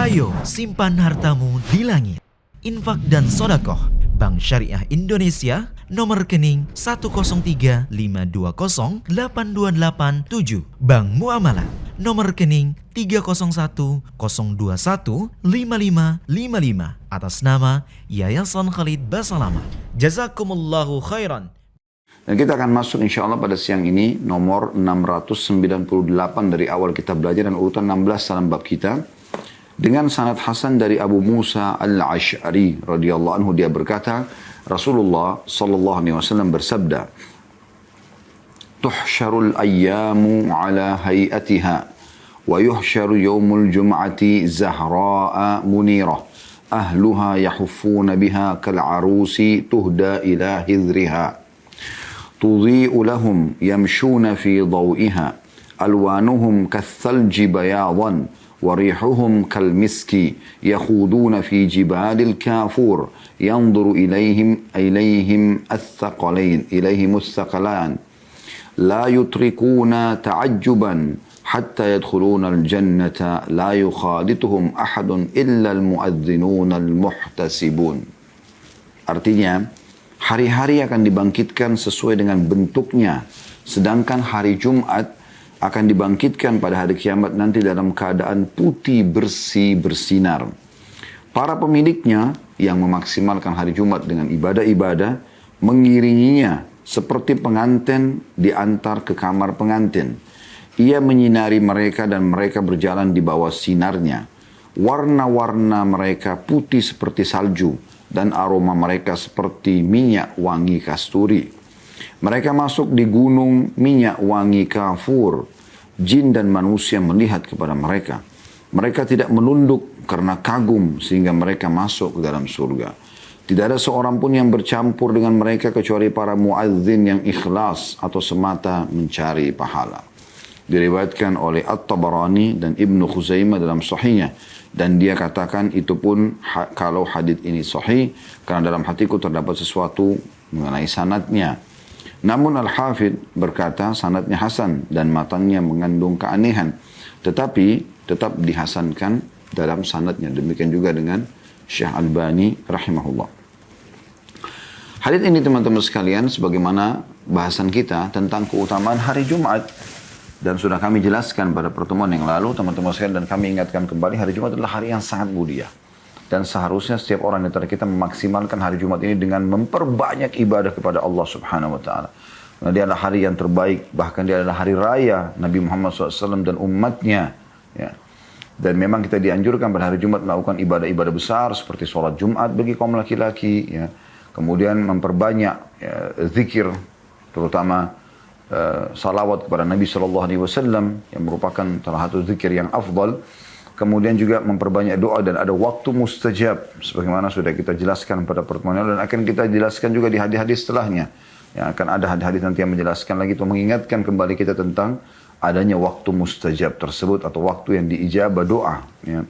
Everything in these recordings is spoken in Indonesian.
Ayo simpan hartamu di langit. Infak dan sodakoh Bank Syariah Indonesia, nomor rekening 10352082887. Bank Muamalah, nomor rekening 301021555 atas nama Yayasan Khalid Basalamah. Jazakumullahu khairan. Dan kita akan masuk insya Allah pada siang ini nomor 698 dari awal kita belajar dan urutan 16 dalam bab kita. Dengan sanad hasan dari Abu Musa al-Ash'ari radhiyallahu anhu, dia berkata, Rasulullah sallallahu alaihi wasallam bersabda, "Tuhsyarul ayyamu ala hayatiha wa yuhsyaru yaumul jum'ati zahra'a munirah. Ahluha yahuffuna biha kal arusi tuhda ila hidriha. Tudhi'u lahum yamshuna fi dhaw'iha. Alwanuhum kathalji bayadan. وريحهم كالمسك يخوضون في جبال الكافور ينظر إليهم الثقلان لا يتركون تعجبا حتى يدخلون الجنة لا يخالطهم أحد إلا المؤذنون المحتسبون." Artinya, hari-hari akan dibangkitkan sesuai dengan bentuknya, sedangkan hari Jumat akan dibangkitkan pada hari kiamat nanti dalam keadaan putih bersih bersinar. Para pemiliknya yang memaksimalkan hari Jumat dengan ibadah-ibadah mengiringinya seperti pengantin diantar ke kamar pengantin. Ia menyinari mereka dan mereka berjalan di bawah sinarnya. Warna-warna mereka putih seperti salju dan aroma mereka seperti minyak wangi kasturi. Mereka masuk di gunung minyak wangi kafur. Jin dan manusia melihat kepada mereka. Mereka tidak menunduk karena kagum sehingga mereka masuk ke dalam surga. Tidak ada seorang pun yang bercampur dengan mereka kecuali para muadzin yang ikhlas atau semata mencari pahala. Diriwayatkan oleh At-Tabarani dan Ibnu Khuzaimah dalam sahihnya. Dan dia katakan itu pun kalau hadits ini sahih karena dalam hatiku terdapat sesuatu mengenai sanadnya. Namun Al-Hafidh berkata sanadnya hasan dan matanya mengandung keanehan. Tetapi tetap dihasankan dalam sanadnya. Demikian juga dengan Syekh Albani rahimahullah. Hadits ini teman-teman sekalian sebagaimana bahasan kita tentang keutamaan hari Jumat. Dan sudah kami jelaskan pada pertemuan yang lalu teman-teman sekalian, dan kami ingatkan kembali hari Jumat adalah hari yang sangat mulia. Dan seharusnya setiap orang di antara kita memaksimalkan hari Jumat ini dengan memperbanyak ibadah kepada Allah Subhanahu wa Ta'ala. Karena dia adalah hari yang terbaik, bahkan dia adalah hari raya Nabi Muhammad SAW dan umatnya. Ya. Dan memang kita dianjurkan pada hari Jumat melakukan ibadah-ibadah besar seperti sholat Jumat bagi kaum laki-laki. Ya. Kemudian memperbanyak zikir, terutama salawat kepada Nabi SAW yang merupakan salah satu zikir yang afdal. Kemudian juga memperbanyak doa dan ada waktu mustajab. Sebagaimana sudah kita jelaskan pada pertemuan lalu dan akan kita jelaskan juga di hadis-hadis setelahnya. Yang akan ada hadis-hadis nanti yang menjelaskan lagi untuk mengingatkan kembali kita tentang adanya waktu mustajab tersebut atau waktu yang diijabah doa. Ya.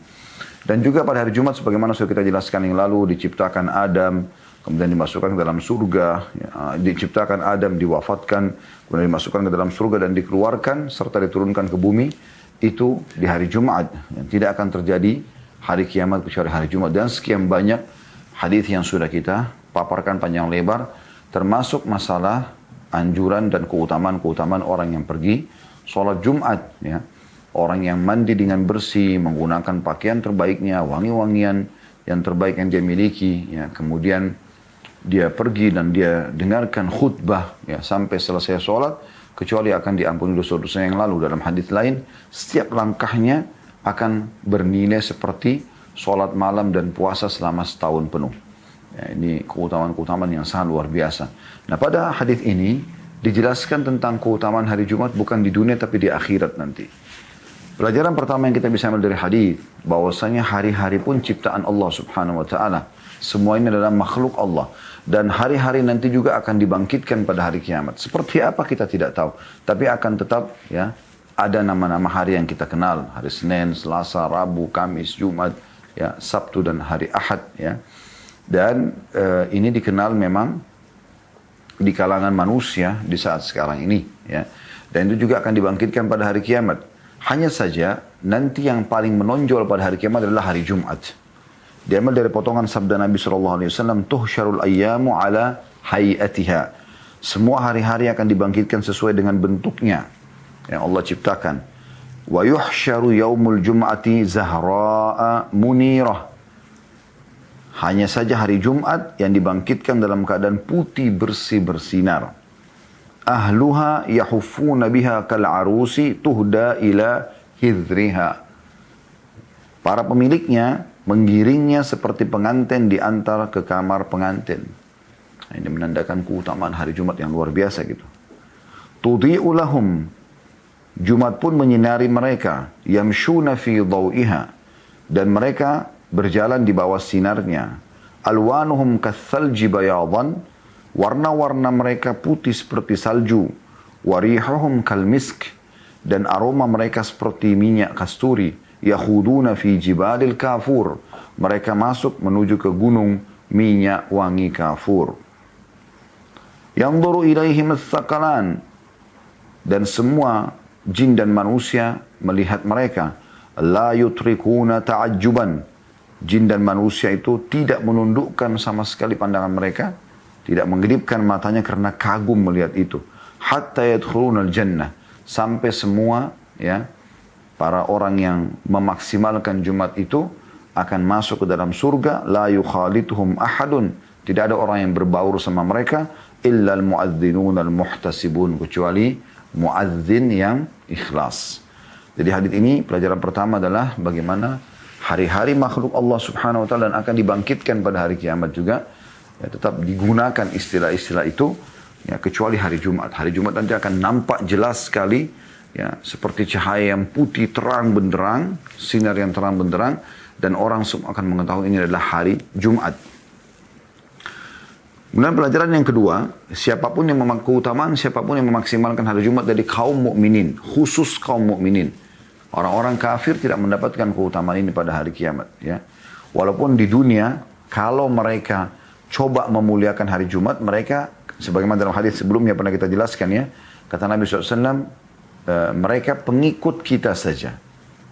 Dan juga pada hari Jumat sebagaimana sudah kita jelaskan yang lalu diciptakan Adam, kemudian dimasukkan ke dalam surga. Ya. Diciptakan Adam, diwafatkan, kemudian dimasukkan ke dalam surga dan dikeluarkan serta diturunkan ke bumi. Itu di hari Jumat. Tidak akan terjadi hari kiamat kecuali hari Jumat. Dan sekian banyak hadis yang sudah kita paparkan panjang lebar. Termasuk masalah anjuran dan keutamaan-keutamaan orang yang pergi sholat Jumat. Ya. Orang yang mandi dengan bersih, menggunakan pakaian terbaiknya, wangi-wangian yang terbaik yang dia miliki. Ya. Kemudian dia pergi dan dia dengarkan khutbah ya, sampai selesai sholat. Kecuali akan diampuni dosa-dosa yang lalu. Dalam hadis lain, setiap langkahnya akan bernilai seperti sholat malam dan puasa selama setahun penuh. Ya, ini keutamaan-keutamaan yang sangat luar biasa. Nah, pada hadis ini dijelaskan tentang keutamaan hari Jumat bukan di dunia tapi di akhirat nanti. Pelajaran pertama yang kita bisa ambil dari hadis, bahwasanya hari-hari pun ciptaan Allah Subhanahu wa Ta'ala. Semua ini adalah makhluk Allah. Dan hari-hari nanti juga akan dibangkitkan pada hari kiamat. Seperti apa kita tidak tahu. Tapi akan tetap ya ada nama-nama hari yang kita kenal. Hari Senin, Selasa, Rabu, Kamis, Jumat, ya, Sabtu dan hari Ahad. Ya. Dan ini dikenal memang di kalangan manusia di saat sekarang ini. Ya. Dan itu juga akan dibangkitkan pada hari kiamat. Hanya saja nanti yang paling menonjol pada hari kiamat adalah hari Jumat. Diambil dari potongan sabda Nabi SAW, tuhsyarul ayyamu ala hayatiha. Semua hari-hari akan dibangkitkan sesuai dengan bentuknya yang Allah ciptakan. Wa yuhsyaru yaumul jum'ati zahra'a munirah. Hanya saja hari Jumat yang dibangkitkan dalam keadaan putih bersih bersinar. Ahluha yahuffuna biha kal arusi tuhda ila hidriha. Para pemiliknya menggiringnya seperti pengantin diantar ke kamar pengantin. Ini menandakan keutamaan hari Jumat yang luar biasa gitu. Tudhi'u lahum. Jumat pun menyinari mereka. Yamshuna fi dhawiha. Dan mereka berjalan di bawah sinarnya. Alwanuhum kathalji bayadan. Warna-warna mereka putih seperti salju. Warihuhum kalmisk. Dan aroma mereka seperti minyak kasturi. Yakhuduna fi jibalil kafur. Mereka masuk menuju ke gunung minyak wangi kafur. Yanzuru ilaihim ats-tsaqalan. Dan semua jin dan manusia melihat mereka. La yutrikuna ta'ajjuban. Jin dan manusia itu tidak menundukkan sama sekali pandangan mereka. Tidak menggedipkan matanya karena kagum melihat itu. Hatta yadkhulunal jannah. Sampai semua ya para orang yang memaksimalkan Jumat itu akan masuk ke dalam surga. La yukhalituhum ahadun. Tidak ada orang yang berbaur sama mereka. Illal muadzinun al-muhtasibun. Kecuali muadzin yang ikhlas. Jadi hadits ini pelajaran pertama adalah bagaimana hari-hari makhluk Allah subhanahu wa ta'ala dan akan dibangkitkan pada hari kiamat juga. Ya, tetap digunakan istilah-istilah itu. Ya, kecuali hari Jumat. Hari Jumat nanti akan nampak jelas sekali. Ya, seperti cahaya yang putih terang benderang. Sinar yang terang benderang. Dan orang semua akan mengetahui ini adalah hari Jumat. Kemudian pelajaran yang kedua, siapapun yang keutamaan, siapapun yang memaksimalkan hari Jumat dari kaum mukminin, khusus kaum mukminin. Orang-orang kafir tidak mendapatkan keutamaan ini pada hari kiamat. Ya. Walaupun di dunia, kalau mereka coba memuliakan hari Jumat, mereka, sebagaimana dalam hadis sebelumnya pernah kita jelaskan ya, kata Nabi SAW, mereka pengikut kita saja.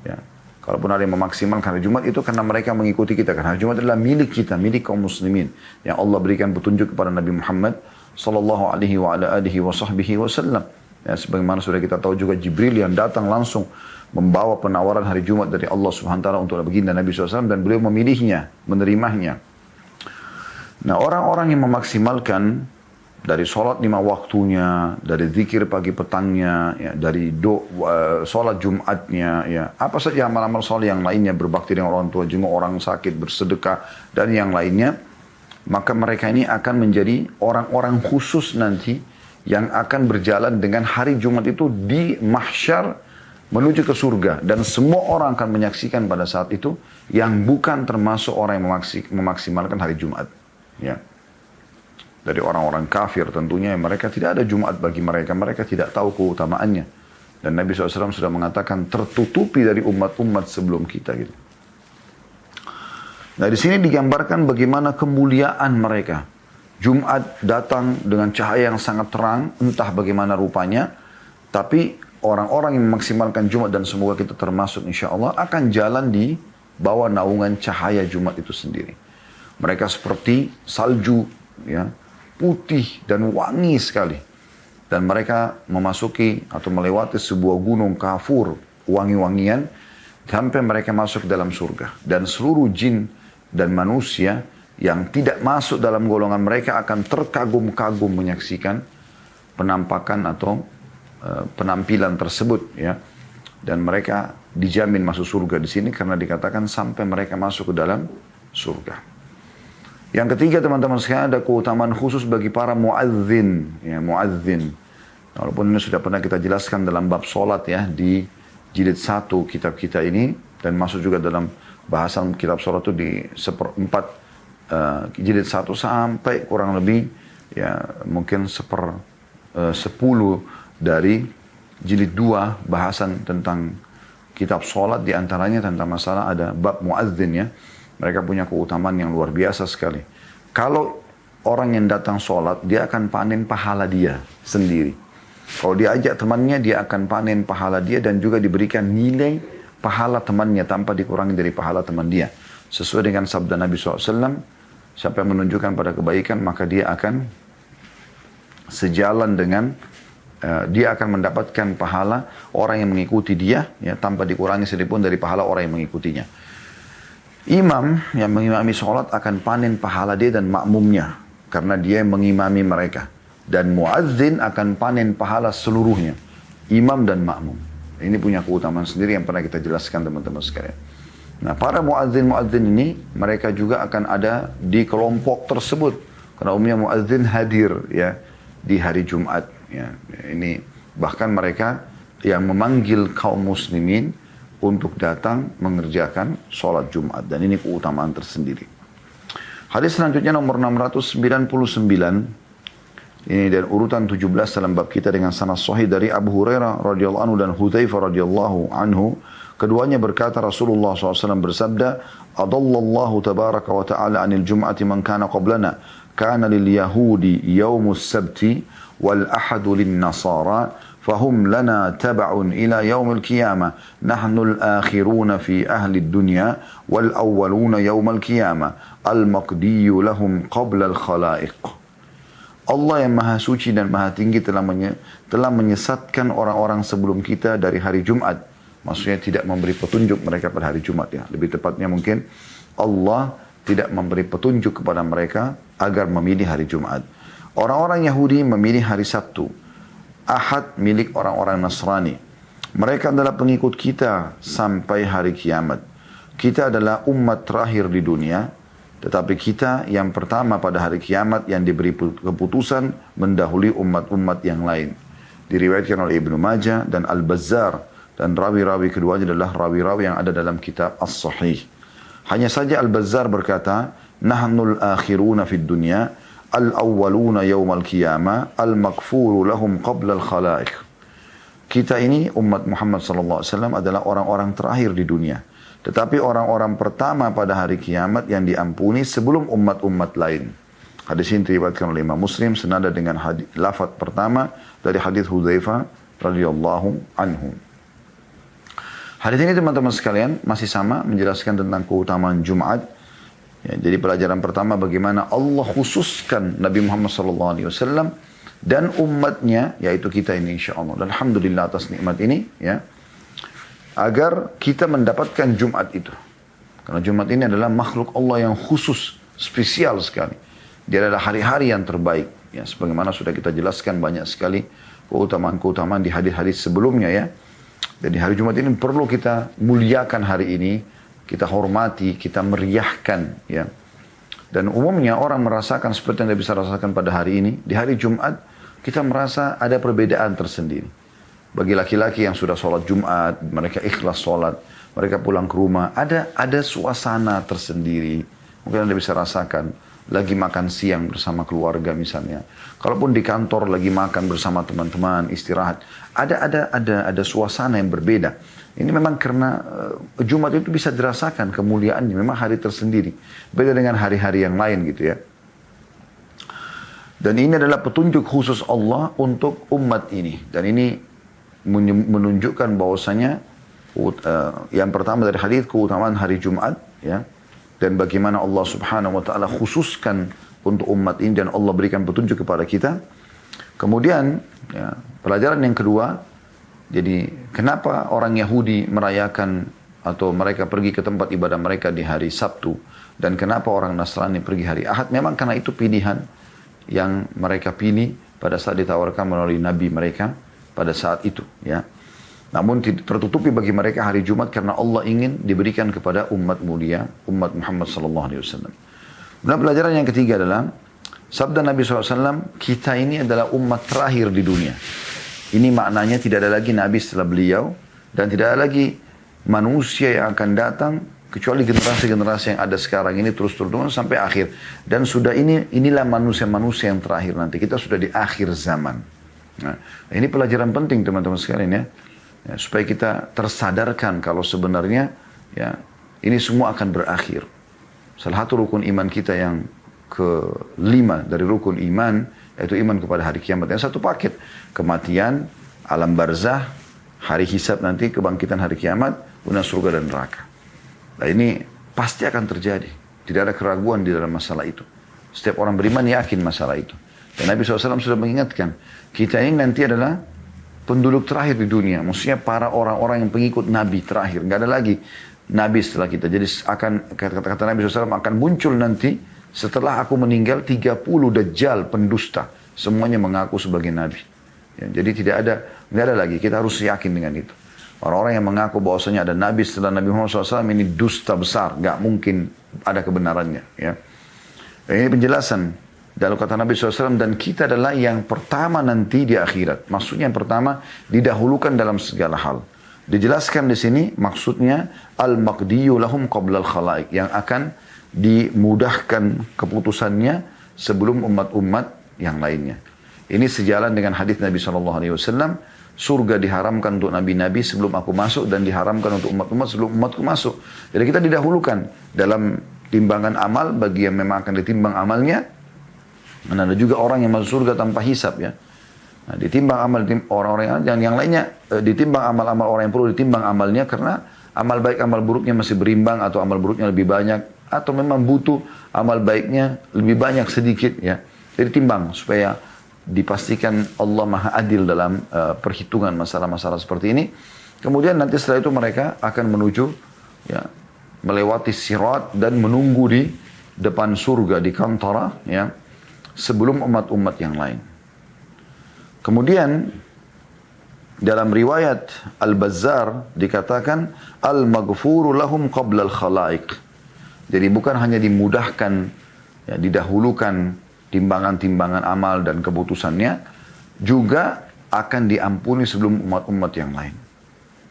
Ya. Kalaupun ada yang memaksimalkan hari Jumat itu karena mereka mengikuti kita. Karena hari Jumat adalah milik kita, milik kaum muslimin. Yang Allah berikan petunjuk kepada Nabi Muhammad sallallahu alaihi wa ala alihi wa sahbihi wasallam. Ya, sebagaimana sudah kita tahu juga Jibril yang datang langsung membawa penawaran hari Jumat dari Allah Subhanahu wa taala untuk baginda Nabi SAW dan beliau memilihnya, menerimanya. Nah, orang-orang yang memaksimalkan dari sholat 5 waktunya, dari zikir pagi petangnya, ya, dari sholat Jumatnya, ya, apa saja amal-amal sholat yang lainnya, berbakti dengan orang tua, jenguk orang sakit, bersedekah, dan yang lainnya, maka mereka ini akan menjadi orang-orang khusus nanti yang akan berjalan dengan hari Jumat itu di mahsyar menuju ke surga. Dan semua orang akan menyaksikan pada saat itu yang bukan termasuk orang yang memaksimalkan hari Jumat. Ya. Dari orang-orang kafir tentunya mereka tidak ada Jumat bagi mereka. Mereka tidak tahu keutamaannya. Dan Nabi SAW sudah mengatakan tertutupi dari umat-umat sebelum kita gitu. Nah, di sini digambarkan bagaimana kemuliaan mereka. Jumat datang dengan cahaya yang sangat terang, entah bagaimana rupanya. Tapi orang-orang yang memaksimalkan Jumat dan semoga kita termasuk insya Allah akan jalan di bawah naungan cahaya Jumat itu sendiri. Mereka seperti salju, ya, putih dan wangi sekali. Dan mereka memasuki atau melewati sebuah gunung kafur, wangi-wangian, sampai mereka masuk ke dalam surga. Dan seluruh jin dan manusia yang tidak masuk dalam golongan mereka akan terkagum-kagum menyaksikan penampakan atau penampilan tersebut. Ya. Dan mereka dijamin masuk surga di sini karena dikatakan sampai mereka masuk ke dalam surga. Yang ketiga teman-teman sekalian ada keutamaan khusus bagi para muadzin, ya, muadzin. Walaupun ini sudah pernah kita jelaskan dalam bab solat ya di jilid 1 kitab kita ini dan masuk juga dalam bahasan kitab solat itu di 1/4 jilid 1 sampai kurang lebih ya mungkin 1/10 dari jilid 2 bahasan tentang kitab solat, diantaranya tentang masalah ada bab muadzin ya. Mereka punya keutamaan yang luar biasa sekali. Kalau orang yang datang sholat, dia akan panen pahala dia sendiri. Kalau dia ajak temannya, dia akan panen pahala dia dan juga diberikan nilai pahala temannya tanpa dikurangi dari pahala teman dia. Sesuai dengan sabda Nabi SAW, siapa yang menunjukkan pada kebaikan, maka dia akan sejalan dengan, dia akan mendapatkan pahala orang yang mengikuti dia, ya, tanpa dikurangi sedikitpun dari pahala orang yang mengikutinya. Imam yang mengimami sholat akan panen pahala dia dan makmumnya, karena dia yang mengimami mereka. Dan muadzin akan panen pahala seluruhnya, imam dan makmum. Ini punya keutamaan sendiri yang pernah kita jelaskan teman-teman sekalian. Nah, para muadzin ini, mereka juga akan ada di kelompok tersebut. Karena umumnya muadzin hadir, ya, di hari Jumat. Ya. Ini bahkan mereka yang memanggil kaum muslimin untuk datang mengerjakan sholat Jumat. Dan ini keutamaan tersendiri. Hadis selanjutnya nomor 699. Ini dan urutan 17 dalam bab kita dengan sanad sahih dari Abu Hurairah radhiyallahu anhu dan Hudzaifah radhiyallahu anhu. Keduanya berkata Rasulullah SAW bersabda, "Adallallahu tabaraka wa ta'ala anil jum'ati man kana qablana, kana lil yahudi yaumus sabti wal ahadu lin nasara, fahum lana tab'un ila yaumil qiyamah, nahnu al-akhiruna fi ahli dunya wal awwaluna yaumal qiyamah, al-maqdiyu lahum qabla al-khalaiq." Allah yang maha suci dan maha tinggi telah menyesatkan orang-orang sebelum kita dari hari Jumat. Maksudnya tidak memberi petunjuk mereka pada hari Jumat, ya. Lebih tepatnya mungkin Allah tidak memberi petunjuk kepada mereka agar memilih hari Jumat. Orang-orang Yahudi memilih hari Sabtu. Ahad milik orang-orang Nasrani. Mereka adalah pengikut kita sampai hari kiamat. Kita adalah umat terakhir di dunia. Tetapi kita yang pertama pada hari kiamat yang diberi keputusan mendahului umat-umat yang lain. Diriwayatkan oleh Ibnu Majah dan Al-Bazzar. Dan rawi-rawi keduanya adalah rawi-rawi yang ada dalam kitab As-Sahih. Hanya saja Al-Bazzar berkata, "Nahnul akhiruna fid dunya, al-awwaluna yawmal qiyamah, al-maghfuru lahum qabla al-khalaiq." Kita ini umat Muhammad SAW adalah orang-orang terakhir di dunia. Tetapi orang-orang pertama pada hari kiamat yang diampuni sebelum umat-umat lain. Hadis ini diriwayatkan oleh Imam Muslim senada dengan lafaz pertama dari hadis Hudzaifah radhiyallahu anhu. Hadis ini teman-teman sekalian masih sama menjelaskan tentang keutamaan Jumat. Ya, jadi pelajaran pertama bagaimana Allah khususkan Nabi Muhammad SAW dan umatnya, yaitu kita ini insyaAllah. Dan alhamdulillah atas nikmat ini, ya, agar kita mendapatkan Jumat itu. Karena Jumat ini adalah makhluk Allah yang khusus, spesial sekali. Dia adalah hari-hari yang terbaik. Ya, sebagaimana sudah kita jelaskan banyak sekali keutamaan-keutamaan di hadis-hadis sebelumnya, ya. Jadi hari Jumat ini perlu kita muliakan hari ini, kita hormati, kita meriahkan, ya. Dan umumnya orang merasakan seperti yang tidak bisa rasakan pada hari ini. Di hari Jumat kita merasa ada perbedaan tersendiri. Bagi laki-laki yang sudah sholat Jumat, mereka ikhlas sholat, mereka pulang ke rumah, ada suasana tersendiri. Mungkin Anda bisa rasakan, lagi makan siang bersama keluarga misalnya. Kalaupun di kantor lagi makan bersama teman-teman, istirahat. Ada suasana yang berbeda. Ini memang karena Jumat itu bisa dirasakan kemuliaannya, memang hari tersendiri. Beda dengan hari-hari yang lain gitu, ya. Dan ini adalah petunjuk khusus Allah untuk umat ini. Dan ini menunjukkan bahwasanya yang pertama dari hadis keutamaan hari Jumat, ya, dan bagaimana Allah Subhanahu wa taala khususkan untuk umat ini dan Allah berikan petunjuk kepada kita. Kemudian, ya, pelajaran yang kedua, jadi kenapa orang Yahudi merayakan atau mereka pergi ke tempat ibadah mereka di hari Sabtu dan kenapa orang Nasrani pergi hari Ahad? Memang karena itu pilihan yang mereka pilih pada saat ditawarkan melalui nabi mereka pada saat itu, ya. Namun tertutupi bagi mereka hari Jumat karena Allah ingin diberikan kepada umat mulia, umat Muhammad SAW. Dan pelajaran yang ketiga adalah sabda Nabi SAW, kita ini adalah umat terakhir di dunia. Ini maknanya tidak ada lagi nabi setelah beliau dan tidak ada lagi manusia yang akan datang kecuali generasi-generasi yang ada sekarang ini terus-terus sampai akhir. Dan inilah manusia-manusia yang terakhir nanti. Kita sudah di akhir zaman. Nah, ini pelajaran penting teman-teman sekalian, ya. Ya, supaya kita tersadarkan kalau sebenarnya, ya, ini semua akan berakhir. Salah satu rukun iman kita yang kelima dari rukun iman yaitu iman kepada hari kiamat. Yang satu paket, kematian, alam barzah, hari hisab nanti, kebangkitan hari kiamat, kemudian surga dan neraka. Nah ini pasti akan terjadi. Tidak ada keraguan di dalam masalah itu. Setiap orang beriman yakin masalah itu. Dan Nabi SAW sudah mengingatkan, kita ini nanti adalah penduduk terakhir di dunia. Maksudnya para orang-orang yang pengikut Nabi terakhir. Nggak ada lagi Nabi setelah kita. Jadi akan kata-kata Nabi SAW akan muncul nanti setelah aku meninggal 30 dajjal pendusta. Semuanya mengaku sebagai Nabi. Ya, jadi nggak ada lagi. Kita harus yakin dengan itu. Orang-orang yang mengaku bahwasanya ada Nabi setelah Nabi Muhammad SAW ini dusta besar. Nggak mungkin ada kebenarannya. Ya. Ini penjelasan. Dalam kata Nabi SAW, dan kita adalah yang pertama nanti di akhirat. Maksudnya yang pertama didahulukan dalam segala hal. Dijelaskan di sini maksudnya al-maqdiyu lahum qabla al-khalaik, yang akan dimudahkan keputusannya sebelum umat-umat yang lainnya. Ini sejalan dengan hadis Nabi SAW, surga diharamkan untuk nabi-nabi sebelum aku masuk dan diharamkan untuk umat-umat sebelum umatku masuk. Jadi kita didahulukan dalam timbangan amal bagi yang memang akan ditimbang amalnya. Dan ada juga orang yang masuk surga tanpa hisab ya. Nah, ditimbang amal orang-orang yang lainnya, ditimbang amal-amal orang yang perlu ditimbang amalnya karena amal baik amal buruknya masih berimbang atau amal buruknya lebih banyak atau memang butuh amal baiknya lebih banyak sedikit ya. Jadi timbang supaya dipastikan Allah Maha Adil dalam perhitungan masalah-masalah seperti ini. Kemudian nanti setelah itu mereka akan menuju ya melewati sirat dan menunggu di depan surga di kantara ya. Sebelum umat-umat yang lain. Kemudian dalam riwayat Al-Bazzar dikatakan al-maghfuru lahum qabla al-khalaik. Jadi bukan hanya dimudahkan, ya, didahulukan timbangan-timbangan amal dan keputusannya, juga akan diampuni sebelum umat-umat yang lain.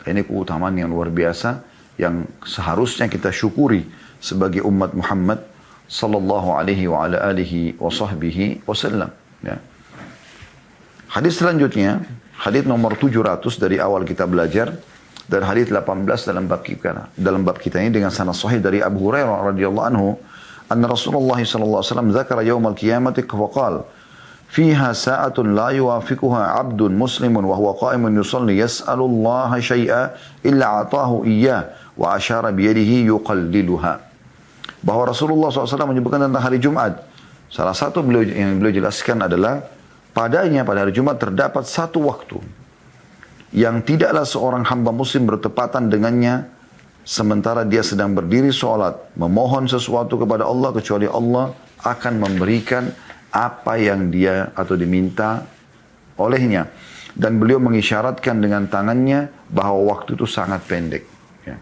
Ini keutamaan yang luar biasa yang seharusnya kita syukuri sebagai umat Muhammad sallallahu alaihi wa ala alihi wa sahbihi wasallam ya. Hadis selanjutnya, hadis nomor 700 dari awal kita belajar dan hadis 18 dalam bab kita ini dengan sanad sahih dari Abu Hurairah radhiyallahu anhu, anna Rasulullah sallallahu alaihi wasallam dzakara yaum al-qiyamati wa qala fiha sa'atun la yuwafiquha 'abdun muslimun wa huwa qa'imun yusalli yas'alu Allah syai'a illa ataahu iyyah wa asyara bi yadihi yuqalliluha. Bahwa Rasulullah SAW menyebutkan tentang hari Jumat. Salah satu yang beliau jelaskan adalah padanya pada hari Jumat terdapat satu waktu yang tidaklah seorang hamba muslim bertepatan dengannya sementara dia sedang berdiri sholat memohon sesuatu kepada Allah kecuali Allah akan memberikan apa yang dia atau diminta olehnya. Dan beliau mengisyaratkan dengan tangannya bahwa waktu itu sangat pendek. Ya.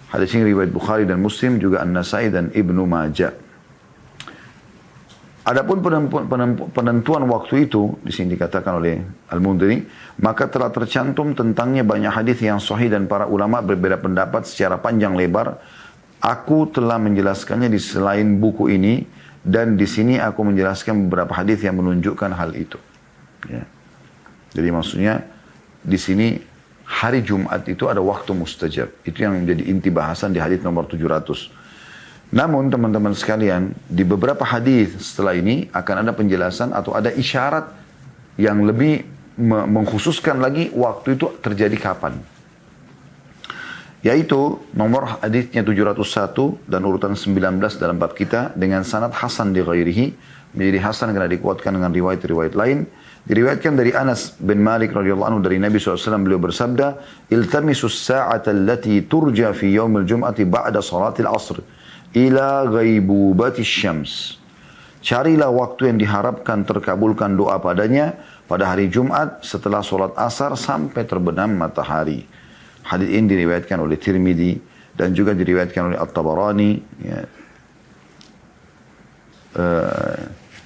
Hadis ini riwayat Bukhari dan Muslim, juga An-Nasai dan Ibnu Majah. Adapun penentuan waktu itu, di sini dikatakan oleh Al-Mundhiri, maka telah tercantum tentangnya banyak hadis yang sahih dan para ulama berbeda pendapat secara panjang lebar. Aku telah menjelaskannya di selain buku ini, dan di sini aku menjelaskan beberapa hadis yang menunjukkan hal itu. Ya. Jadi maksudnya di sini hari Jumat itu ada waktu mustajab. Itu yang menjadi inti bahasan di hadis nomor 700. Namun teman-teman sekalian, di beberapa hadis setelah ini akan ada penjelasan atau ada isyarat yang lebih mengkhususkan lagi waktu itu terjadi kapan. Yaitu nomor hadisnya 701 dan urutan 19 dalam bab kita dengan sanad hasan di ghairihi. Menjadi hasan karena dikuatkan dengan riwayat-riwayat lain. Diriwayatkan dari Anas bin Malik radhiyallahu anhu dari Nabi SAW, beliau bersabda, iltamisus sa'ata allati turja fi yaumil jum'ati ba'da salatil asr ila ghaibubatis syams. Carilah waktu yang diharapkan terkabulkan doa padanya pada hari Jumat setelah solat asar sampai terbenam matahari. Hadis ini diriwayatkan oleh Tirmidzi dan juga diriwayatkan oleh At-Tabarani.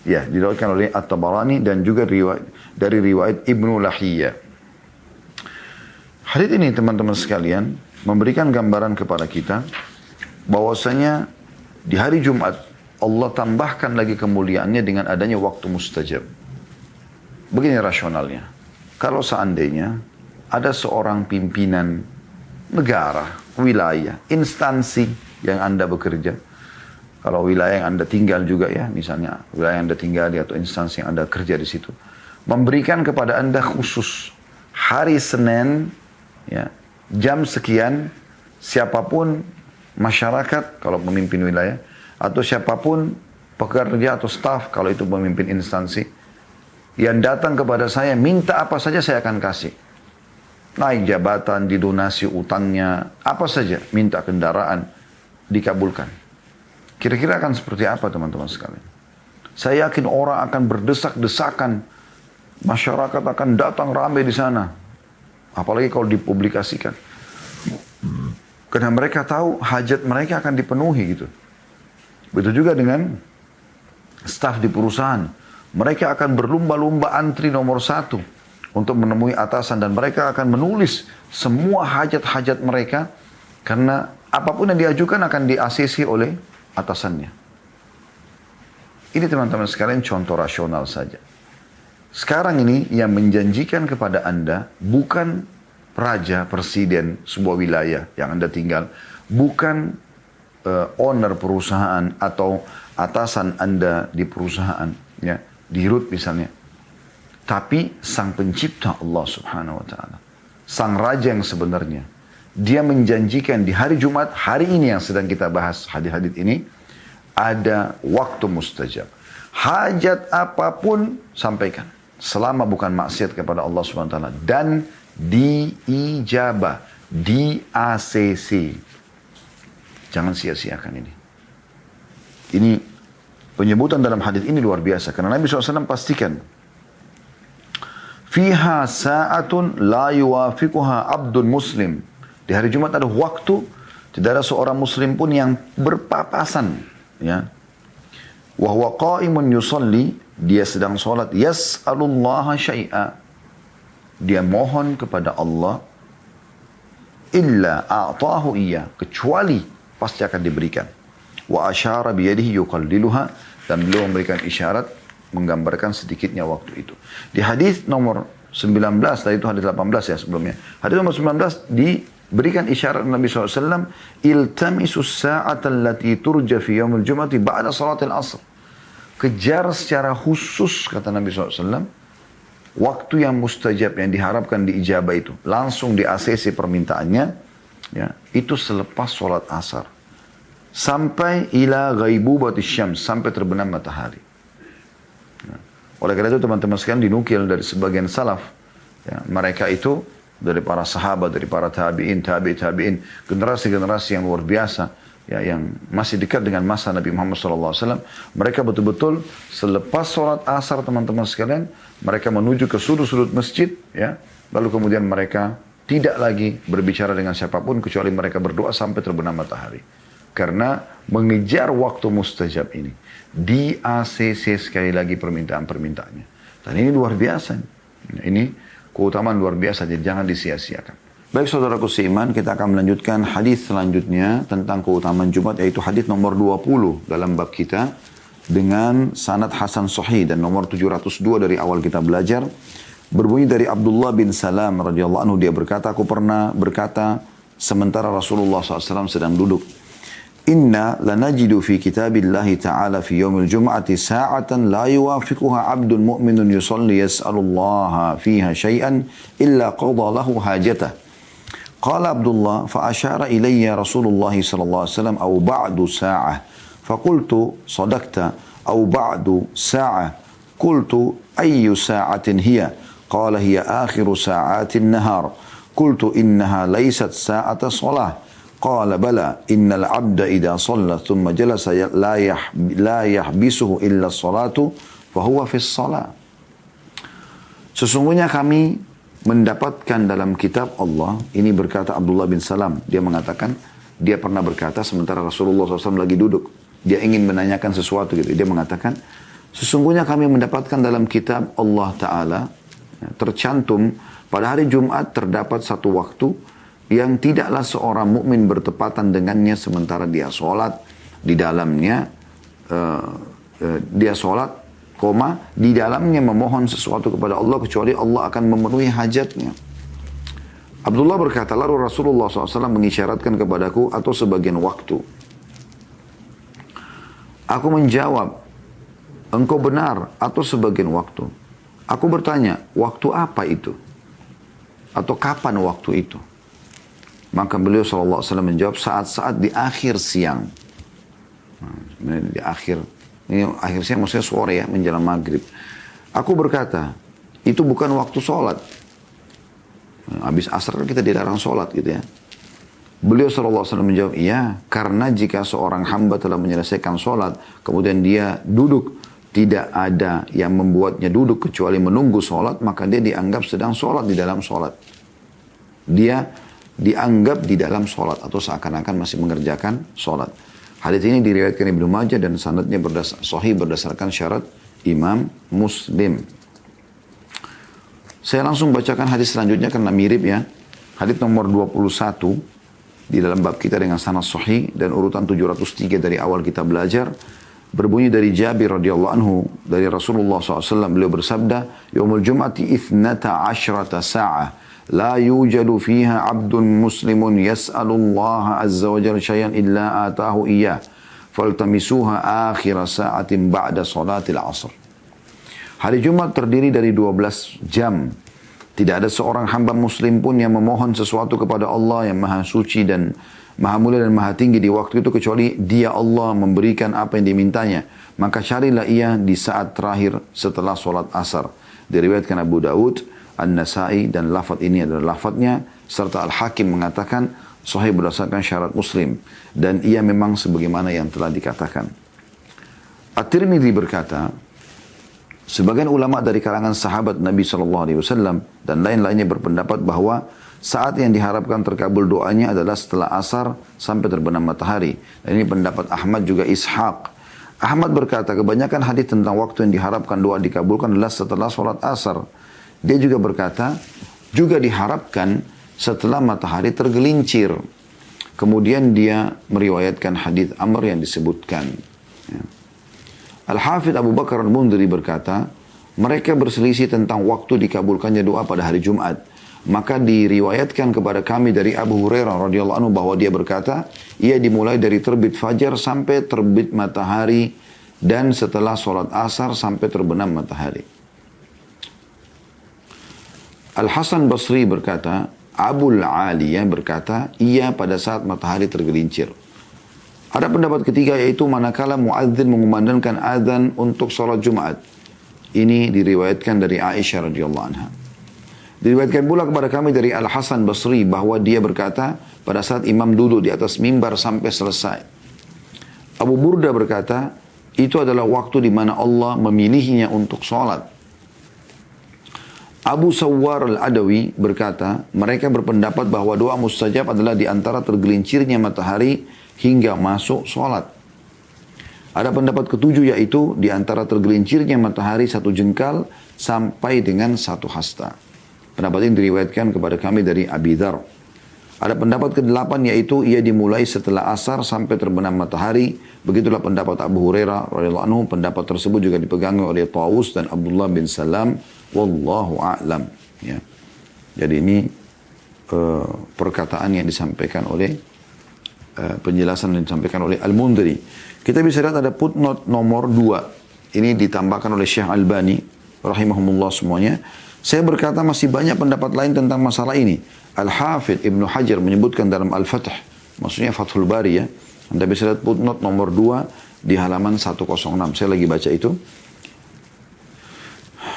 Diriwayatkan oleh At-Tabarani dan juga dari riwayat Ibnu Lahiyah. Hadis ini teman-teman sekalian memberikan gambaran kepada kita bahwasanya di hari Jumat Allah tambahkan lagi kemuliaannya dengan adanya waktu mustajab. Begini rasionalnya. Kalau seandainya ada seorang pimpinan negara, wilayah, instansi yang Anda bekerja, kalau wilayah yang Anda tinggal juga ya, misalnya wilayah yang Anda tinggali atau instansi yang Anda kerja di situ, memberikan kepada Anda khusus hari Senin, ya, jam sekian, siapapun masyarakat kalau pemimpin wilayah, atau siapapun pekerja atau staf kalau itu pemimpin instansi, yang datang kepada saya, minta apa saja saya akan kasih. Naik jabatan, didonasi utangnya, apa saja, minta kendaraan, dikabulkan. Kira-kira akan seperti apa teman-teman sekalian? Saya yakin orang akan berdesak-desakan, masyarakat akan datang ramai di sana. Apalagi kalau dipublikasikan. Karena mereka tahu hajat mereka akan dipenuhi gitu. Begitu juga dengan staf di perusahaan. Mereka akan berlumba-lumba antri nomor 1 untuk menemui atasan. Dan mereka akan menulis semua hajat-hajat mereka. Karena apapun yang diajukan akan di-ACC oleh atasannya. Ini teman-teman sekalian contoh rasional saja. Sekarang ini yang menjanjikan kepada Anda bukan raja, presiden sebuah wilayah yang Anda tinggal. Bukan owner perusahaan atau atasan Anda di perusahaan. Ya, di RUT misalnya. Tapi sang pencipta Allah subhanahu wa ta'ala. Sang raja yang sebenarnya. Dia menjanjikan di hari Jumat, hari ini yang sedang kita bahas hadis-hadis ini, ada waktu mustajab. Hajat apapun sampaikan. Selama bukan maksiat kepada Allah subhanahu wa ta'ala. Dan diijabah, di ACC. Jangan sia-siakan ini. Ini penyebutan dalam hadis ini luar biasa. Karena Nabi SAW pastikan. Fiha sa'atun la yuwafiquha abdun muslim. Di hari Jumat ada waktu, tidak ada seorang muslim pun yang berpapasan. Ya. Wa huwa qa'imun yusalli, dia sedang salat, yas'alullaha syai'a. Dia mohon kepada Allah, illa a'tahu iya, kecuali pasti akan diberikan. Wa asyara biyadihi yuqalliluha, dan beliau memberikan isyarat, menggambarkan sedikitnya waktu itu. Di hadis nomor 19, tadi itu hadis 18 ya sebelumnya. Hadis nomor 19 diberikan isyarat Nabi SAW, iltamisus sa'atan lati turja fi yaumil jum'ati ba'da salatil asr. Kejar secara khusus, kata Nabi SAW, waktu yang mustajab, yang diharapkan diijabah itu. Langsung di ACC permintaannya, ya, itu selepas sholat asar. Sampai ila ghaibubatis syams, sampai terbenam matahari. Oleh karena itu teman-teman sekalian dinukil dari sebagian salaf. Ya, mereka itu dari para sahabat, dari para tabi'in, tabi'in, generasi-generasi yang luar biasa. Ya, yang masih dekat dengan masa Nabi Muhammad SAW. Mereka betul-betul selepas sholat asar teman-teman sekalian. Mereka menuju ke sudut-sudut masjid. Ya, lalu kemudian mereka tidak lagi berbicara dengan siapapun. Kecuali mereka berdoa sampai terbenam matahari. Karena mengejar waktu mustajab ini. Di ACC sekali lagi permintaan-permintaannya. Dan ini luar biasa. Ini keutamaan luar biasa, jadi jangan disia-siakan. Baik saudaraku seiman, kita akan melanjutkan hadis selanjutnya tentang keutamaan Jumat, yaitu hadis nomor 20 dalam bab kita dengan sanad hasan sahih dan nomor 702 dari awal kita belajar. Berbunyi dari Abdullah bin Salam radhiyallahu anhu, dia berkata, aku pernah berkata sementara Rasulullah SAW sedang duduk, Inna lanajidu fi kitabillahi ta'ala fi yawmil jum'ati sa'atan la yuwafiquha abdun mu'minun yusalli yas'alullaha fiha syai'an illa qadha lahu hajatah. Qala Abdullah fa'ashara ilayya Rasulullah sallallahu alaihi wasallam au ba'du sa'ah. Faqultu sadaqta au ba'du sa'ah. Qultu ayyu sa'atin hiya? Qala hiya akhiru sa'atin nahar. Qultu innaha laysat sa'ata salah. Qala bala innal abda idha shalla thumma jalasa la yahbisuhu illa salatu fahuwa fis salat. Sesungguhnya kami mendapatkan dalam kitab Allah, ini berkata Abdullah bin Salam, dia mengatakan, dia pernah berkata sementara Rasulullah SAW lagi duduk, dia ingin menanyakan sesuatu gitu, dia mengatakan, sesungguhnya kami mendapatkan dalam kitab Allah Ta'ala, tercantum pada hari Jumat terdapat satu waktu yang tidaklah seorang mukmin bertepatan dengannya sementara dia sholat di dalamnya, dia sholat, di dalamnya memohon sesuatu kepada Allah kecuali Allah akan memenuhi hajatnya. Abdullah berkata, lalu Rasulullah SAW mengisyaratkan kepadaku atau sebagian waktu. Aku menjawab, engkau benar atau sebagian waktu. Aku bertanya, waktu apa itu? Atau kapan waktu itu? Maka beliau SAW menjawab, saat-saat di akhir siang. Nah, di akhir, ini akhir siang maksudnya sore ya, menjelang maghrib. Aku berkata, itu bukan waktu sholat. Habis asar kan kita dilarang sholat gitu ya. Beliau SAW menjawab, iya, karena jika seorang hamba telah menyelesaikan sholat, kemudian dia duduk, tidak ada yang membuatnya duduk kecuali menunggu sholat, maka dia dianggap sedang sholat di dalam sholat. Dia dianggap di dalam sholat atau seakan-akan masih mengerjakan sholat. Hadits ini diriwayatkan Ibnu Majah dan sanadnya sahih berdasarkan syarat Imam Muslim. Saya langsung bacakan hadis selanjutnya karena mirip ya. Hadits nomor 21 di dalam bab kita dengan sanad sahih dan urutan 703 dari awal kita belajar. Berbunyi dari Jabir radhiyallahu anhu dari Rasulullah SAW, beliau bersabda, "Yaumul Jum'ati 12 sa'ah la yujadu fiha 'abdun muslimun yas'alu Allah azza wa jalla syai'an illa atahu iyyah faltamisuha akhir sa'atin ba'da salatil 'ashr." Hari Jumat terdiri dari 12 jam. Tidak ada seorang hamba muslim pun yang memohon sesuatu kepada Allah yang maha suci dan maha mulia dan maha tinggi di waktu itu kecuali dia Allah memberikan apa yang dimintanya. Maka carilah ia di saat terakhir setelah solat asar. Diriwayatkan Abu Daud, An-Nasai dan lafaz ini adalah lafaznya serta Al-Hakim mengatakan sahih berdasarkan syarat Muslim dan ia memang sebagaimana yang telah dikatakan. At-Tirmidzi berkata, sebagian ulama dari kalangan sahabat Nabi SAW dan lain-lainnya berpendapat bahwa saat yang diharapkan terkabul doanya adalah setelah asar sampai terbenam matahari. Dan ini pendapat Ahmad juga Ishaq. Ahmad berkata kebanyakan hadis tentang waktu yang diharapkan doa dikabulkan adalah setelah sholat asar. Dia juga berkata juga diharapkan setelah matahari tergelincir. Kemudian dia meriwayatkan hadis Amr yang disebutkan. Ya. Al-Hafidh Abu Bakar Al-Mundhiri berkata, mereka berselisih tentang waktu dikabulkannya doa pada hari Jumat. Maka diriwayatkan kepada kami dari Abu Hurairah radhiyallahu anhu bahwa dia berkata, ia dimulai dari terbit fajar sampai terbit matahari dan setelah sholat asar sampai terbenam matahari. Al-Hasan Basri berkata, Abul Aliyah berkata, ia pada saat matahari tergelincir. Ada pendapat ketiga yaitu manakala muadzin mengumandangkan azan untuk sholat Jumat. Ini diriwayatkan dari Aisyah radhiyallahu anha. Diriwayatkan pula kepada kami dari Al-Hasan Basri bahwa dia berkata pada saat imam duduk di atas mimbar sampai selesai. Abu Burda berkata, itu adalah waktu di mana Allah memilihnya untuk sholat. Abu Sawwar Al-Adawi berkata, mereka berpendapat bahwa doa mustajab adalah di antara tergelincirnya matahari hingga masuk sholat. Ada pendapat ketujuh yaitu di antara tergelincirnya matahari 1 jengkal sampai dengan 1 hasta. Pendapat ini diriwayatkan kepada kami dari Abi Dzar. Ada pendapat ke-8 yaitu ia dimulai setelah asar sampai terbenam matahari. Begitulah pendapat Abu Hurairah radhiyallahu anhu. Pendapat tersebut juga dipegang oleh Tawus dan Abdullah bin Salam. Wallahu a'lam. Ya. Jadi ini perkataan yang disampaikan oleh penjelasan yang disampaikan oleh Al-Mundhiri. Kita bisa lihat ada footnote nomor 2. Ini ditambahkan oleh Syekh Albani rahimahumullah semuanya. Saya berkata masih banyak pendapat lain tentang masalah ini. Al-Hafidh Ibnu Hajar menyebutkan dalam Al-Fath, maksudnya Fathul Bari ya. Anda bisa lihat footnote nomor 2 di halaman 106. Saya lagi baca itu.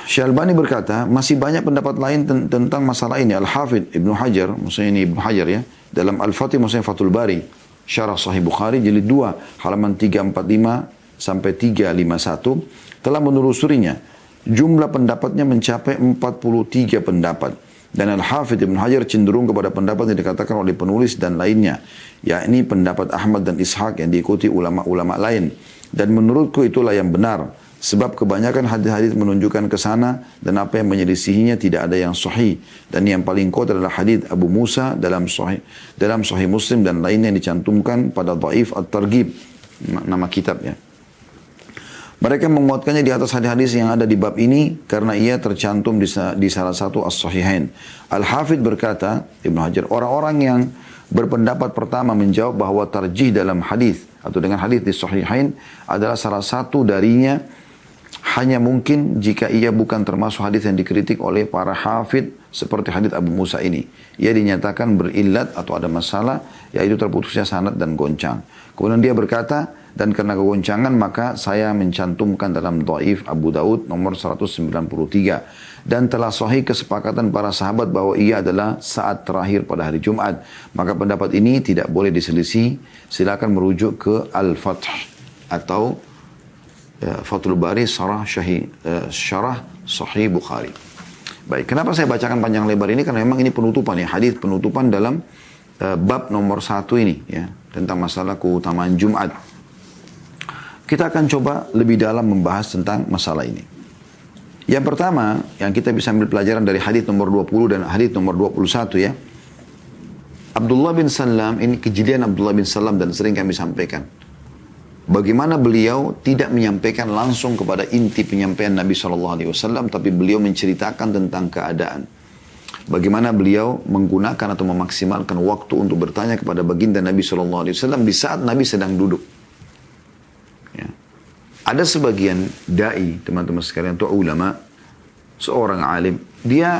Syekh Albani berkata, masih banyak pendapat lain tentang masalah ini. Al-Hafidh Ibnu Hajar, maksudnya ini Ibnu Hajar ya, dalam Al-Fath maksudnya Fathul Bari, Syarah Sahih Bukhari jilid 2 halaman 345 sampai 351 telah menelusurinya. Jumlah pendapatnya mencapai 43 pendapat. Dan Al-Hafidh Ibn Hajar cenderung kepada pendapat yang dikatakan oleh penulis dan lainnya. Yakni pendapat Ahmad dan Ishaq yang diikuti ulama-ulama lain. Dan menurutku itulah yang benar. Sebab kebanyakan hadis-hadis menunjukkan ke sana dan apa yang menyelisihinya tidak ada yang sahih. Dan yang paling kuat adalah hadis Abu Musa dalam sahih Muslim dan lainnya yang dicantumkan pada Dhaif At-Targhib. Nama kitabnya. Mereka menguatkannya di atas hadis-hadis yang ada di bab ini karena ia tercantum di salah satu As-Sahihain. Al-Hafidh berkata, Ibnu Hajar, orang-orang yang berpendapat pertama menjawab bahwa tarjih dalam hadis atau dengan hadis di Sahihain adalah salah satu darinya hanya mungkin jika ia bukan termasuk hadis yang dikritik oleh para hafid seperti hadis Abu Musa ini. Ia dinyatakan berillat atau ada masalah, yaitu terputusnya sanad dan goncang. Kemudian dia berkata, dan karena kegoncangan maka saya mencantumkan dalam Dhaif Abu Daud nomor 193. Dan telah sahih kesepakatan para sahabat bahwa ia adalah saat terakhir pada hari Jumat. Maka pendapat ini tidak boleh diselisih. Silakan merujuk ke Al-Fath atau Fathul Bari Syarah Sahih Bukhari. Baik, kenapa saya bacakan panjang lebar ini? Karena memang ini penutupan ya, hadis penutupan dalam bab nomor 1 ini ya, tentang masalah keutamaan Jumat. Kita akan coba lebih dalam membahas tentang masalah ini. Yang pertama, yang kita bisa ambil pelajaran dari hadis nomor 20 dan hadis nomor 21 ya. Abdullah bin Salam, ini kejadian Abdullah bin Salam dan sering kami sampaikan. Bagaimana beliau tidak menyampaikan langsung kepada inti penyampaian Nabi SAW, tapi beliau menceritakan tentang keadaan. Bagaimana beliau menggunakan atau memaksimalkan waktu untuk bertanya kepada baginda Nabi SAW di saat Nabi sedang duduk. Ya. Ada sebagian da'i, teman-teman sekalian, atau ulama, seorang alim, dia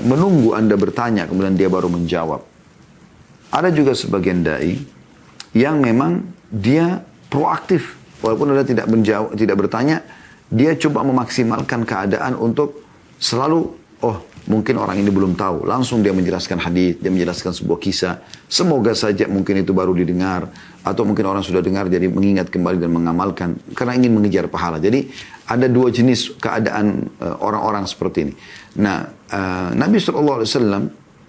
menunggu Anda bertanya, kemudian dia baru menjawab. Ada juga sebagian da'i yang memang dia proaktif, walaupun Anda tidak menjawab, tidak bertanya, dia coba memaksimalkan keadaan untuk selalu, oh mungkin orang ini belum tahu, langsung dia menjelaskan hadis, dia menjelaskan sebuah kisah, semoga saja mungkin itu baru didengar, atau mungkin orang sudah dengar jadi mengingat kembali dan mengamalkan, karena ingin mengejar pahala. Jadi ada dua jenis keadaan orang-orang seperti ini. Nah, Nabi SAW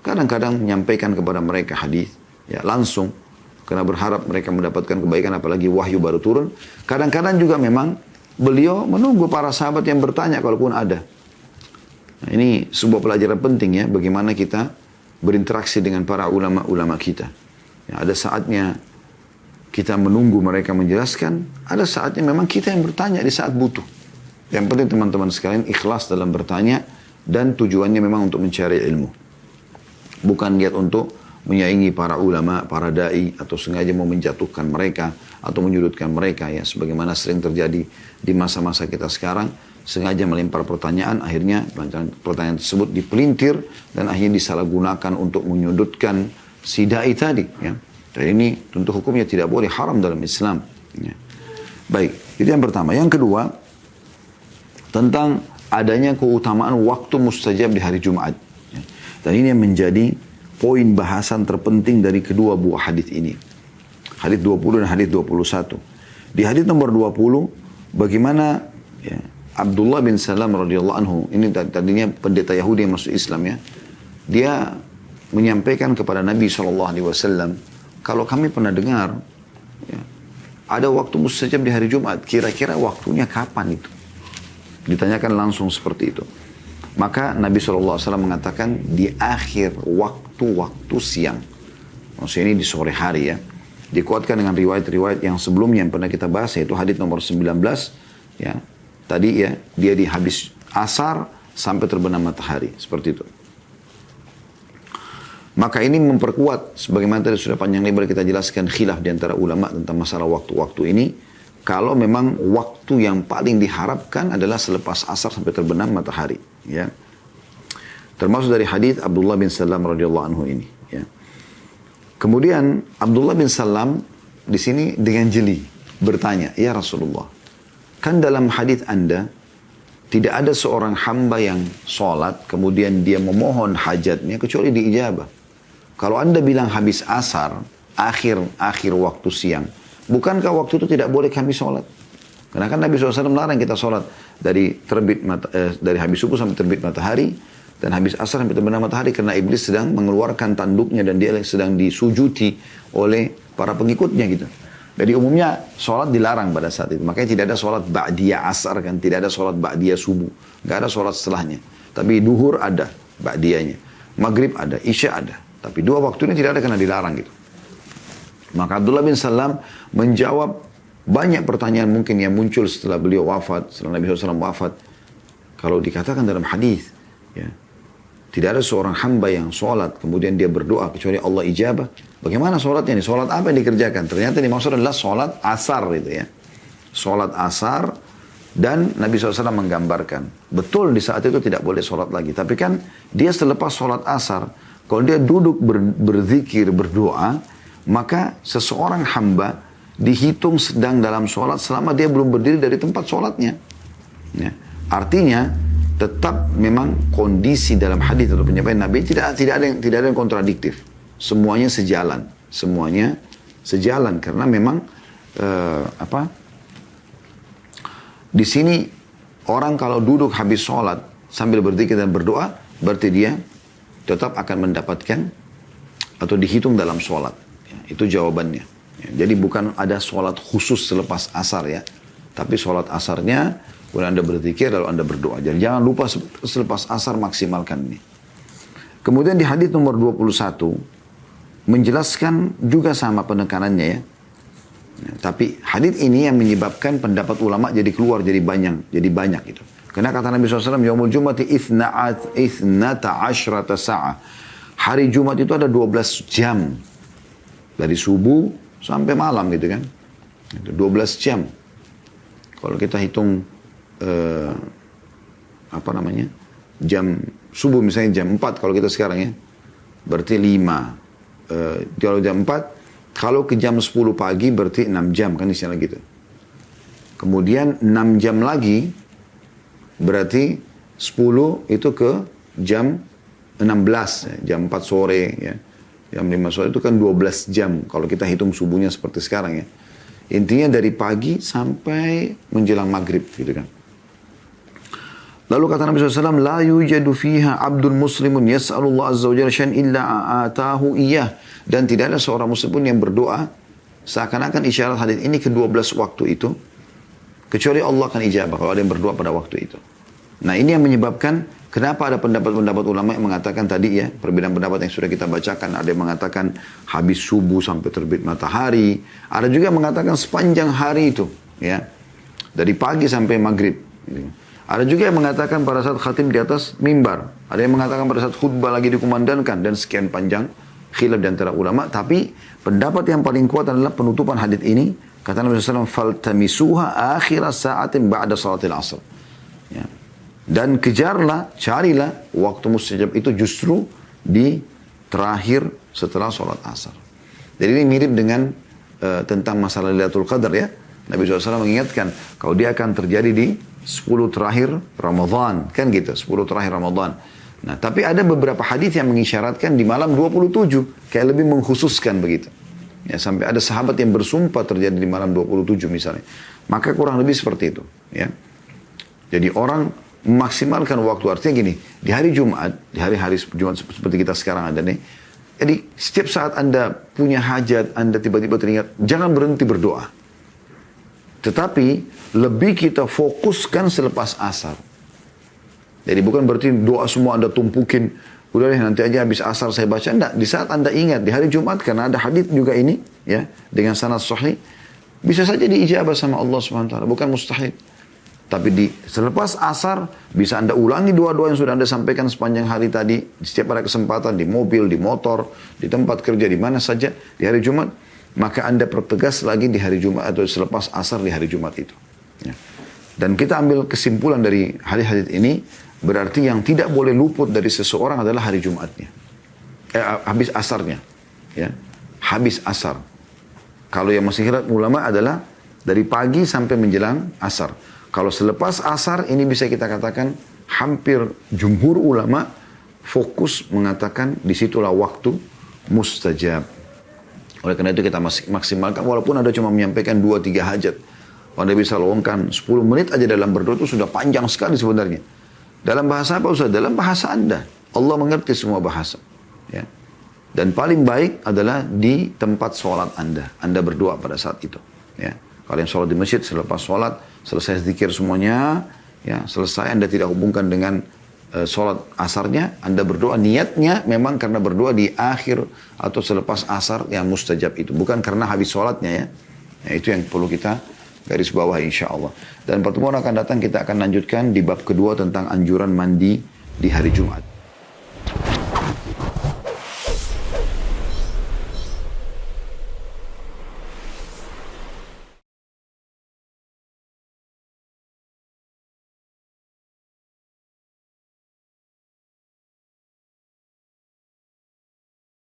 kadang-kadang menyampaikan kepada mereka hadis, ya langsung, karena berharap mereka mendapatkan kebaikan, apalagi wahyu baru turun. Kadang-kadang juga memang beliau menunggu para sahabat yang bertanya kalaupun ada. Nah, ini sebuah pelajaran penting ya, bagaimana kita berinteraksi dengan para ulama-ulama kita. Ya, ada saatnya kita menunggu mereka menjelaskan, ada saatnya memang kita yang bertanya di saat butuh. Yang penting teman-teman sekalian ikhlas dalam bertanya, dan tujuannya memang untuk mencari ilmu. Bukan niat untuk menyaingi para ulama, para da'i, atau sengaja mau menjatuhkan mereka, atau menyudutkan mereka ya. Sebagaimana sering terjadi di masa-masa kita sekarang, sengaja melempar pertanyaan, akhirnya pertanyaan tersebut dipelintir, dan akhirnya disalahgunakan untuk menyudutkan si da'i tadi ya. Dan ini tentu hukumnya tidak boleh, haram dalam Islam ya. Baik, itu yang pertama. Yang kedua, tentang adanya keutamaan waktu mustajab di hari Jumat ya. Dan ini yang menjadi poin bahasan terpenting dari kedua buah hadis ini. Hadis 20 dan hadis 21. Di hadis nomor 20, bagaimana ya, Abdullah bin Salam radhiyallahu anhu, ini tadinya pendeta Yahudi yang masuk Islam ya. Dia menyampaikan kepada Nabi SAW, kalau kami pernah dengar ya, ada waktu mustajab di hari Jumat, kira-kira waktunya kapan itu? Ditanyakan langsung seperti itu. Maka Nabi SAW mengatakan di akhir waktu siang. Maksudnya ini di sore hari ya. Dikuatkan dengan riwayat-riwayat yang sebelumnya yang pernah kita bahas, yaitu hadis nomor 19. Ya. Tadi ya, dia di habis asar sampai terbenam matahari. Seperti itu. Maka ini memperkuat, sebagaimana tadi sudah panjang lebar kita jelaskan khilaf di antara ulama tentang masalah waktu-waktu ini. Kalau memang waktu yang paling diharapkan adalah selepas asar sampai terbenam matahari. Ya. Termasuk dari hadis Abdullah bin Salam radhiyallahu anhu ini. Ya. Kemudian Abdullah bin Salam di sini dengan jeli bertanya, ya Rasulullah, kan dalam hadis Anda tidak ada seorang hamba yang sholat kemudian dia memohon hajatnya kecuali diijabah. Kalau Anda bilang habis asar, akhir waktu siang, bukankah waktu itu tidak boleh kami sholat? Karena kan Nabi SAW melarang kita sholat dari dari habis subuh sampai terbit matahari, dan habis asar sampai terbenam matahari, karena iblis sedang mengeluarkan tanduknya dan dia sedang disujuti oleh para pengikutnya gitu. Jadi umumnya sholat dilarang pada saat itu. Makanya tidak ada sholat ba'diyah asar kan, tidak ada sholat ba'diyah subuh, nggak ada sholat setelahnya. Tapi duhur ada ba'diyahnya, maghrib ada, isya ada. Tapi dua waktu ini tidak ada karena dilarang gitu. Maka Abdullah bin Salam menjawab banyak pertanyaan mungkin yang muncul setelah beliau wafat, setelah Nabi SAW wafat. Kalau dikatakan dalam hadis, ya, Tidak ada seorang hamba yang sholat kemudian dia berdoa kecuali Allah ijabah. Bagaimana sholatnya ini? Sholat apa yang dikerjakan? Ternyata dimaksud adalah sholat asar itu ya. Sholat asar dan Nabi SAW menggambarkan. Betul di saat itu tidak boleh sholat lagi. Tapi kan dia selepas sholat asar, kalau dia duduk berzikir, berdoa, maka seseorang hamba dihitung sedang dalam sholat selama dia belum berdiri dari tempat sholatnya. Ya. Artinya tetap memang kondisi dalam hadis atau penyampaian Nabi tidak ada yang kontradiktif. Semuanya sejalan karena memang di sini orang kalau duduk habis sholat sambil berzikir dan berdoa berarti dia tetap akan mendapatkan atau dihitung dalam sholat. Ya, itu jawabannya. Ya, jadi bukan ada sholat khusus selepas asar ya, tapi sholat asarnya kemudian Anda berzikir lalu Anda berdoa. Jadi jangan lupa selepas asar maksimalkan ini. Kemudian di hadis nomor 21 menjelaskan juga sama penekanannya ya. Tapi hadis ini yang menyebabkan pendapat ulama jadi keluar jadi banyak gitu. Karena kata Nabi SAW, Yaumul Jum'ati ithnata ashrata sa'ah. Hari Jumat itu ada 12 jam. Dari subuh sampai malam gitu kan. 12 jam. Kalau kita hitung jam subuh misalnya jam 4 kalau kita sekarang ya. Berarti 5. Kalau jam 4, kalau ke jam 10 pagi berarti 6 jam kan istilah gitu. Kemudian 6 jam lagi berarti 10 itu ke jam 16, jam 4 sore ya. Jam 5 sore itu kan 12 jam kalau kita hitung subuhnya seperti sekarang ya. Intinya dari pagi sampai menjelang maghrib gitu kan. Lalu kata Nabi SAW, La yujadu fiha abdul muslimun yas'alullah azza wa jalla syai'an illa atahu iyah. Dan tidak ada seorang muslim pun yang berdoa seakan-akan isyarat hadis ini ke-12 waktu itu kecuali Allah akan ijabah kalau ada yang berdoa pada waktu itu. Nah ini yang menyebabkan kenapa ada pendapat-pendapat ulama yang mengatakan tadi ya, perbedaan pendapat yang sudah kita bacakan. Ada yang mengatakan habis subuh sampai terbit matahari. Ada juga yang mengatakan sepanjang hari itu ya, dari pagi sampai maghrib. Ada juga yang mengatakan pada saat khatib di atas mimbar. Ada yang mengatakan pada saat khutbah lagi dikumandangkan dan sekian panjang khilaf di antara ulama. Tapi pendapat yang paling kuat adalah penutupan hadis ini. Kata Nabi SAW, Faltamisuha akhira sa'atin ba'da salatil asr. Ya. Dan kejarlah, carilah waktu mustajab itu justru di terakhir setelah sholat asar. Jadi ini mirip dengan tentang masalah Lailatul Qadar ya. Nabi SAW mengingatkan, kalau dia akan terjadi di 10 terakhir Ramadan. Kan gitu, 10 terakhir Ramadan. Nah, tapi ada beberapa hadis yang mengisyaratkan di malam 27. Kayak lebih mengkhususkan begitu. Ya, sampai ada sahabat yang bersumpah terjadi di malam 27 misalnya. Maka kurang lebih seperti itu. Ya. Jadi orang memaksimalkan waktu. Artinya gini, di hari Jumat, di hari-hari Jumat seperti kita sekarang ada nih. Jadi setiap saat Anda punya hajat, Anda tiba-tiba teringat, jangan berhenti berdoa. Tetapi lebih kita fokuskan selepas asar. Jadi bukan berarti doa semua Anda tumpukin. Udah deh nanti aja habis asar saya baca. Enggak, di saat Anda ingat di hari Jumat karena ada hadis juga ini ya dengan sanad sahih bisa saja diijabah sama Allah SWT, bukan mustahil. Tapi selepas asar bisa Anda ulangi doa-doa yang sudah Anda sampaikan sepanjang hari tadi, setiap ada kesempatan di mobil, di motor, di tempat kerja, di mana saja di hari Jumat. Maka Anda pertegas lagi di hari Jumat atau selepas asar di hari Jumat itu. Ya. Dan kita ambil kesimpulan dari hadis-hadis ini, berarti yang tidak boleh luput dari seseorang adalah hari Jumatnya. Habis asarnya. Ya. Habis asar. Kalau yang masih khilaf ulama adalah dari pagi sampai menjelang asar. Kalau selepas asar ini bisa kita katakan hampir jumhur ulama fokus mengatakan disitulah waktu mustajab. Oleh karena itu kita maksimalkan walaupun Anda cuma menyampaikan 2-3 hajat. Anda bisa luangkan 10 menit aja dalam berdoa itu sudah panjang sekali sebenarnya. Dalam bahasa apa Ustaz? Dalam bahasa Anda. Allah mengerti semua bahasa. Ya. Dan paling baik adalah di tempat sholat Anda. Anda berdoa pada saat itu. Ya. Kalian sholat di masjid, selepas sholat, selesai zikir semuanya. Ya, selesai Anda tidak hubungkan dengan sholat asarnya, Anda berdoa niatnya memang karena berdoa di akhir atau selepas asar yang mustajab itu, bukan karena habis sholatnya ya. Nah, itu yang perlu kita garis bawah insya Allah. Dan pertemuan akan datang kita akan lanjutkan di bab kedua tentang anjuran mandi di hari Jumat.